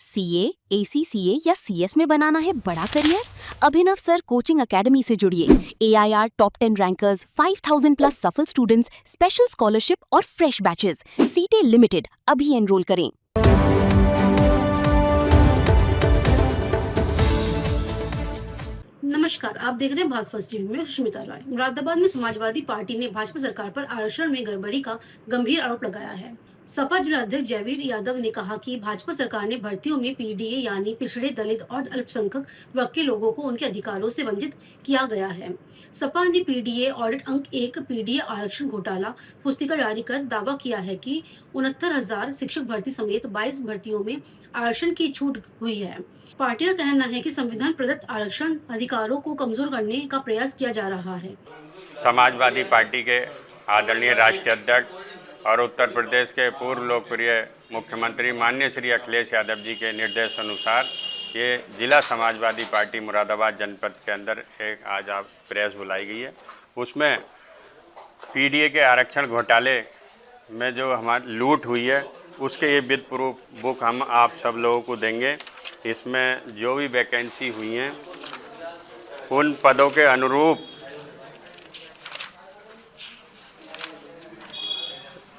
CA, ACCA या CS में बनाना है बड़ा करियर? अभिनव सर कोचिंग एकेडमी से जुड़िए। एआईआर टॉप 10 रैंकर्स, 5000 प्लस सफल स्टूडेंट्स, स्पेशल स्कॉलरशिप और फ्रेश बैचेस। सीटें लिमिटेड, अभी एनरोल करें। नमस्कार, आप देख रहे हैं भारत फर्स्ट टीवी में सुष्मिता राय। मुरादाबाद में समाजवादी पार्टी ने भाजपा सरकार पर आरक्षण में गड़बड़ी का गंभीर आरोप लगाया है। सपा जिला अध्यक्ष जयवीर यादव ने कहा कि भाजपा सरकार ने भर्तियों में पीडीए यानी पिछड़े, दलित और अल्पसंख्यक वर्ग के लोगों को उनके अधिकारों से वंचित किया गया है। सपा ने पीडीए ऑडिट अंक 1 पीडीए आरक्षण घोटाला पुस्तिका जारी कर दावा किया है कि 69,000 शिक्षक भर्ती समेत 22 भर्तियों में आरक्षण की छूट हुई है। पार्टी का कहना है कि संविधान प्रदत्त आरक्षण अधिकारों को कमजोर करने का प्रयास किया जा रहा है। समाजवादी पार्टी के आदरणीय राष्ट्रीय अध्यक्ष और उत्तर प्रदेश के पूर्व लोकप्रिय मुख्यमंत्री माननीय श्री अखिलेश यादव जी के निर्देश अनुसार ये जिला समाजवादी पार्टी मुरादाबाद जनपद के अंदर एक आज आप प्रेस बुलाई गई है। उसमें पीडीए के आरक्षण घोटाले में जो हमारी लूट हुई है उसके ये विद प्रूफ बुक हम आप सब लोगों को देंगे। इसमें जो भी वैकेंसी हुई हैं उन पदों के अनुरूप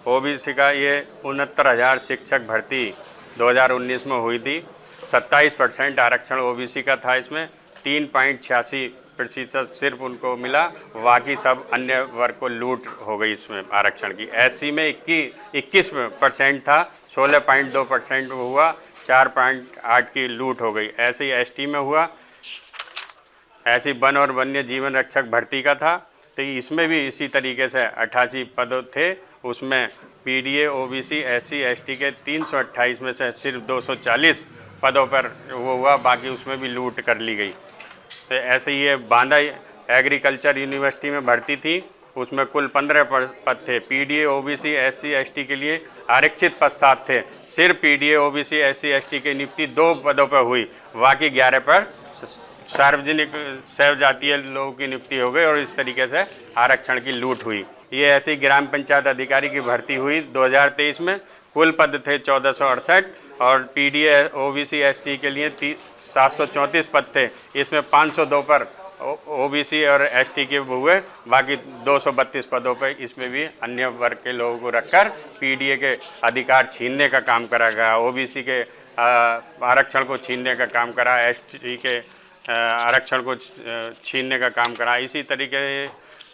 ओबीसी का ये 69,000 शिक्षक भर्ती 2019 में हुई थी। 27% आरक्षण ओबीसी का था। इसमें 3.86% सिर्फ उनको मिला, बाकी सब अन्य वर्ग को लूट हो गई इसमें आरक्षण की। एससी में 21% था, 16.2% हुआ, 4.8 की लूट हो गई। ऐसे ही एसटी में हुआ, ऐसी वन और वन्य जीवन रक्षक भर्ती का था, तो इसमें भी इसी तरीके से 88 पद थे। उसमें पीडीए, ओबीसी, एससी, एसटी के 328 में से सिर्फ 240 पदों पर वो हुआ, बाकी उसमें भी लूट कर ली गई। तो ऐसे ही ये बांदा एग्रीकल्चर यूनिवर्सिटी में भर्ती थी, उसमें कुल 15 पद थे। पीडीए, ओबीसी, एससी, एसटी के लिए आरक्षित पद 7 थे। सिर्फ पीडीए, ओबीसी, एससी, एसटी की नियुक्ति 2 पदों पर हुई, बाकी 11 पर सार्वजनिक सेव जातीय लोगों की नियुक्ति हो गई और इस तरीके से आरक्षण की लूट हुई। ये ऐसी ग्राम पंचायत अधिकारी की भर्ती हुई 2023 में। कुल पद थे 1468 और पीडीए, ओबीसी, एससी के लिए 734 पद थे। इसमें 502 पर ओबीसी और एसटी के हुए, बाकी 232 पदों पर इसमें भी अन्य वर्ग के लोगों को रखकर पीडीए के अधिकार छीनने का काम करा गया, ओबीसी के आरक्षण को छीनने का काम करा, एसटी के आरक्षण को छीनने का काम करा। इसी तरीके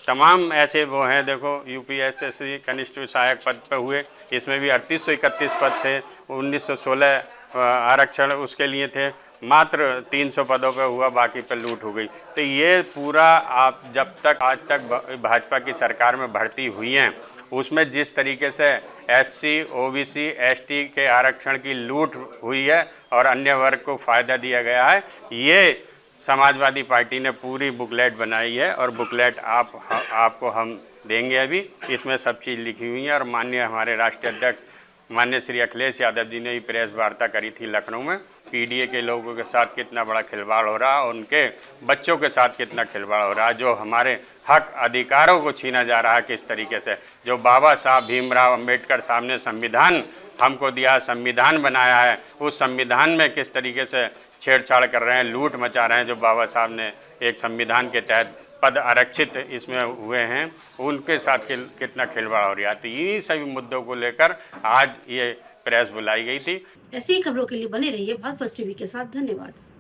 तमाम ऐसे वो हैं। देखो यूपीएसएससी कनिष्ठ सहायक पद पर हुए, इसमें भी 3831 पद थे। 1916 आरक्षण उसके लिए थे, मात्र 300 पदों पर हुआ, बाकी पर लूट हो गई। तो ये पूरा आप जब तक आज तक भाजपा की सरकार में भर्ती हुई हैं उसमें जिस तरीके से एससी, ओबीसी, एसटी के आरक्षण की लूट हुई है और अन्य वर्ग को फ़ायदा दिया गया है, ये समाजवादी पार्टी ने पूरी बुकलेट बनाई है और बुकलेट आपको हम देंगे। अभी इसमें सब चीज़ लिखी हुई है और माननीय हमारे राष्ट्रीय अध्यक्ष माननीय श्री अखिलेश यादव जी ने भी प्रेस वार्ता करी थी लखनऊ में। पीडीए के लोगों के साथ कितना बड़ा खिलवाड़ हो रहा है, उनके बच्चों के साथ कितना खिलवाड़ हो रहा है, जो हमारे हक अधिकारों को छीना जा रहा है किस तरीके से। जो बाबा साहब भीमराव अंबेडकर साहब ने संविधान हमको दिया, संविधान बनाया है, उस संविधान में किस तरीके से छेड़छाड़ कर रहे हैं, लूट मचा रहे हैं। जो बाबा साहब ने एक संविधान के तहत पद आरक्षित इसमें हुए हैं, उनके साथ कितना खिलवाड़ हो रहा है। तो इन्हीं सभी मुद्दों को लेकर आज ये प्रेस बुलाई गई थी। ऐसी ही खबरों के लिए बने रहिए भारत फर्स्ट टीवी के साथ। धन्यवाद।